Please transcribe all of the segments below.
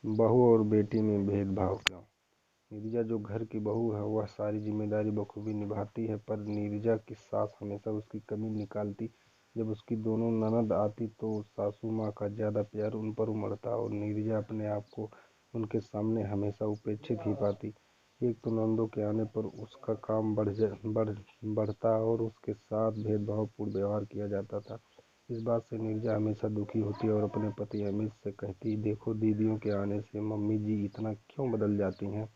बहू और बेटी में भेदभाव क्यों? नीरजा जो घर की बहू है वह सारी जिम्मेदारी बखूबी निभाती है, पर नीरजा की सास हमेशा उसकी कमी निकालती। जब उसकी दोनों ननद आती तो सासू माँ का ज़्यादा प्यार उन पर उमड़ता और नीरजा अपने आप को उनके सामने हमेशा उपेक्षित ही पाती। एक तो ननदों के आने पर उसका काम बढ़ता और उसके साथ भेदभावपूर्ण व्यवहार किया जाता था। इस बात से नीरजा हमेशा दुखी होती और अपने पति अमित से कहती, देखो दीदियों के आने से मम्मी जी इतना क्यों बदल जाती हैं।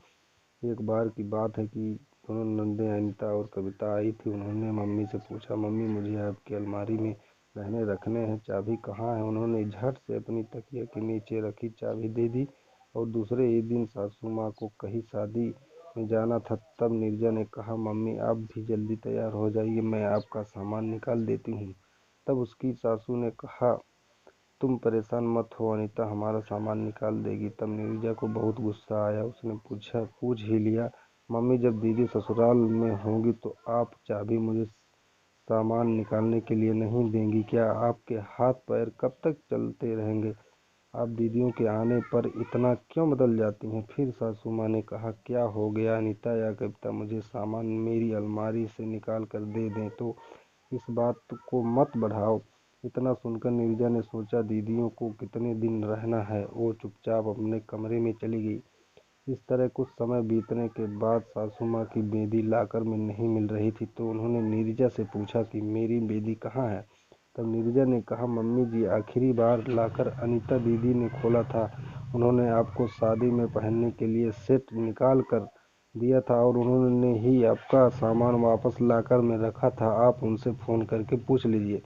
एक बार की बात है कि दोनों नंदें अनीता और कविता आई थी। उन्होंने मम्मी से पूछा, मम्मी मुझे आपकी अलमारी में गहने रखने हैं, चाबी कहाँ है। उन्होंने झट से अपनी तकिया के नीचे रखी चाबी दे दी और दूसरे ही दिन सासू माँ को कहीं शादी में जाना था। तब नीरजा ने कहा, मम्मी आप भी जल्दी तैयार हो जाइए, मैं आपका सामान निकाल देती हूँ। तब उसकी सासू ने कहा, तुम परेशान मत हो, अनीता हमारा सामान निकाल देगी। तब नीरजा को बहुत गुस्सा आया। उसने पूछ ही लिया, मम्मी जब दीदी ससुराल में होंगी तो आप चाबी मुझे सामान निकालने के लिए नहीं देंगी क्या? आपके हाथ पैर कब तक चलते रहेंगे? आप दीदियों के आने पर इतना क्यों बदल जाती हैं? फिर सासू माँ ने कहा, क्या हो गया अनीता या कविता, मुझे सामान मेरी अलमारी से निकाल कर दे दें तो इस बात को मत बढ़ाओ। इतना सुनकर नीरजा ने सोचा दीदियों को कितने दिन रहना है। वो चुपचाप अपने कमरे में चली गई। इस तरह कुछ समय बीतने के बाद सासू माँ की बेदी लाकर में नहीं मिल रही थी तो उन्होंने नीरजा से पूछा कि मेरी बेदी कहाँ है। तब नीरजा ने कहा, मम्मी जी आखिरी बार लाकर अनीता दीदी ने खोला था। उन्होंने आपको शादी में पहनने के लिए सेट निकाल कर दिया था और उन्होंने ही आपका सामान वापस लाकर में रखा था। आप उनसे फ़ोन करके पूछ लीजिए।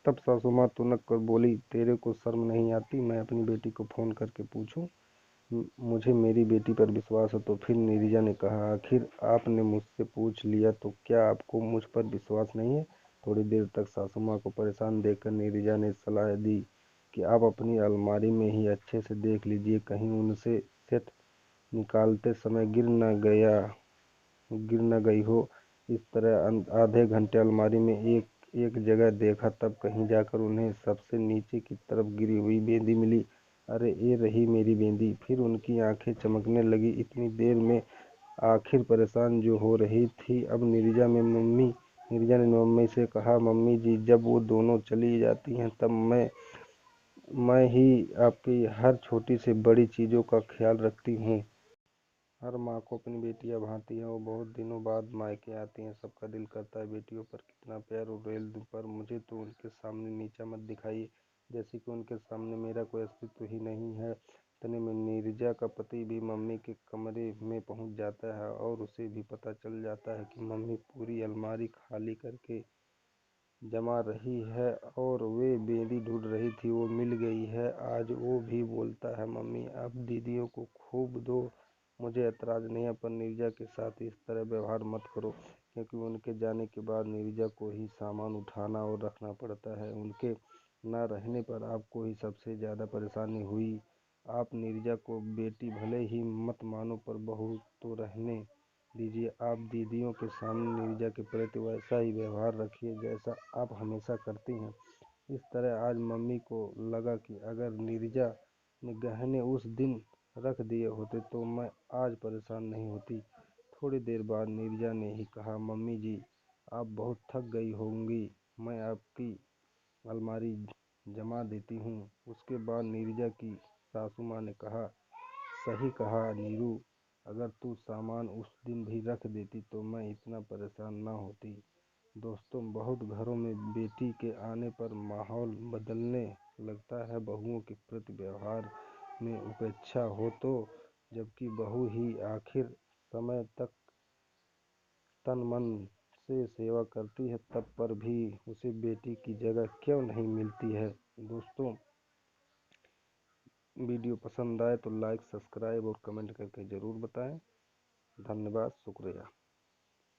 तब सासू माँ तुनक कर बोली, तेरे को शर्म नहीं आती, मैं अपनी बेटी को फ़ोन करके पूछूं? मुझे मेरी बेटी पर विश्वास है। तो फिर नीरजा ने कहा, आखिर आपने मुझसे पूछ लिया तो क्या आपको मुझ पर विश्वास नहीं है? थोड़ी देर तक सासू माँ को परेशान देखकर नीरजा ने सलाह दी कि आप अपनी अलमारी में ही अच्छे से देख लीजिए, कहीं उनसे सेट निकालते समय गिर न गई हो। इस तरह आधे घंटे अलमारी में एक एक जगह देखा, तब कहीं जाकर उन्हें सबसे नीचे की तरफ गिरी हुई बेंदी मिली। अरे ये रही मेरी बेंदी। फिर उनकी आंखें चमकने लगी। इतनी देर में आखिर परेशान जो हो रही थी। अब नीरजा ने मम्मी से कहा, मम्मी जी जब वो दोनों चली जाती हैं तब मैं ही आपकी हर छोटी से बड़ी चीज़ों का ख्याल रखती हूँ। हर माँ को अपनी बेटियां भाती हैं। वो बहुत दिनों बाद मायके आती हैं। सबका दिल करता है बेटियों पर कितना प्यार उड़ेल दूं, पर मुझे तो उनके सामने नीचा मत दिखाइए, जैसे कि उनके सामने मेरा कोई अस्तित्व ही नहीं है। इतने में नीरजा का पति भी मम्मी के कमरे में पहुंच जाता है और उसे भी पता चल जाता है कि मम्मी पूरी अलमारी खाली करके जमा रही है और वे बेदी ढूंढ रही थी, वो मिल गई है। आज वो भी बोलता है, मम्मी आप दीदियों को खूब दो, मुझे ऐतराज़ नहीं है, पर नीरजा के साथ इस तरह व्यवहार मत करो, क्योंकि उनके जाने के बाद नीरजा को ही सामान उठाना और रखना पड़ता है। उनके न रहने पर आपको ही सबसे ज़्यादा परेशानी हुई। आप नीरजा को बेटी भले ही मत मानो, पर बहू तो रहने दीजिए। आप दीदियों के सामने नीरजा के प्रति वैसा ही व्यवहार रखिए जैसा आप हमेशा करती हैं। इस तरह आज मम्मी को लगा कि अगर नीरजा ने गहने उस दिन रख दिए होते तो मैं आज परेशान नहीं होती। थोड़ी देर बाद नीरजा ने ही कहा, मम्मी जी आप बहुत थक गई होंगी, मैं आपकी अलमारी जमा देती हूँ। उसके बाद नीरजा की सासू माँ ने कहा, सही कहा नीरू, अगर तू सामान उस दिन भी रख देती तो मैं इतना परेशान ना होती। दोस्तों, बहुत घरों में बेटी के आने पर माहौल बदलने लगता है। बहुओं के प्रति व्यवहार में उपेक्षा हो तो, जबकि बहू ही आखिर समय तक तन मन से सेवा करती है, तब पर भी उसे बेटी की जगह क्यों नहीं मिलती है। दोस्तों, वीडियो पसंद आए तो लाइक, सब्सक्राइब और कमेंट करके ज़रूर बताएं। धन्यवाद, शुक्रिया।